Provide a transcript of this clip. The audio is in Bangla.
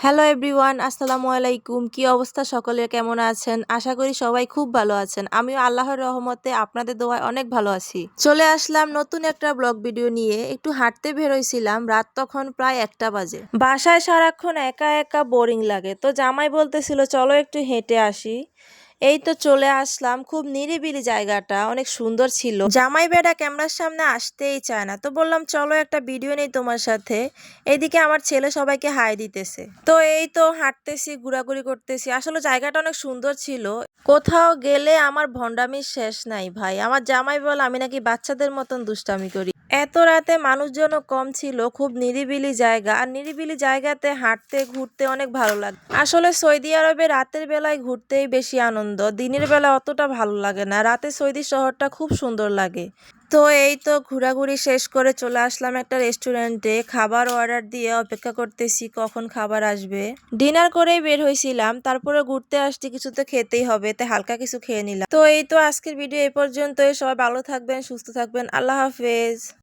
হ্যালো এভরিওয়ান, আসসালামু আলাইকুম। কি অবস্থা সকলের, কেমন আছেন? আশা করি সবাই খুব ভালো আছেন। আমিও আল্লাহর রহমতে আপনাদের দোয়ায় অনেক ভালো আছি। চলে আসলাম নতুন একটা ব্লগ ভিডিও নিয়ে। একটু হাঁটতে বের হইছিলাম, রাত তখন প্রায় 1টা বাজে। বাসায় সারাক্ষণ একা একা বোরিং লাগে, তো জামাই বলতেছিল চলো একটু হেঁটে আসি। এই তো চলে আসলাম। খুব নিরিবিলি জায়গাটা, অনেক সুন্দর ছিল। জামাই বেটা ক্যামেরার সামনে আসতেই চায় না, তো বললাম চলো একটা ভিডিও নেই তোমার সাথে। এইদিকে আমার ছেলে সবাইকে হাই দিতেছে। তো এই তো হাঁটতেছি, ঘোরাঘুরি করতেছি। আসলে জায়গাটা অনেক সুন্দর ছিল। কোথাও গেলে আমার ভন্ডামির শেষ নাই ভাই। আমার জামাই বলে আমি নাকি বাচ্চাদের মতন দুষ্টামি করি। এত রাতে মানুষজনও কম ছিল, খুব নিরিবিলি জায়গা। আর নিরিবিলি জায়গাতে হাঁটতে ঘুরতে অনেক ভালো লাগে। আসলে সৌদি আরবে রাতের বেলায় ঘুরতেই বেশি আনন্দ, দিনের বেলা অতটা ভালো লাগে না। রাতে সৌদি শহরটা খুব সুন্দর লাগে। তো এই তো ঘোরাঘুরি শেষ করে চলে আসলাম একটা রেস্টুরেন্টে। খাবার অর্ডার দিয়ে অপেক্ষা করতেছি কখন খাবার আসবে। ডিনার করেই বের হয়েছিলাম, তারপরে ঘুরতে আসছি, কিছু তো খেতেই হবে, তাই হালকা কিছু খেয়ে নিলাম। তো এই তো আজকের ভিডিও এই পর্যন্তই। সবাই ভালো থাকবেন, সুস্থ থাকবেন। আল্লাহ হাফেজ।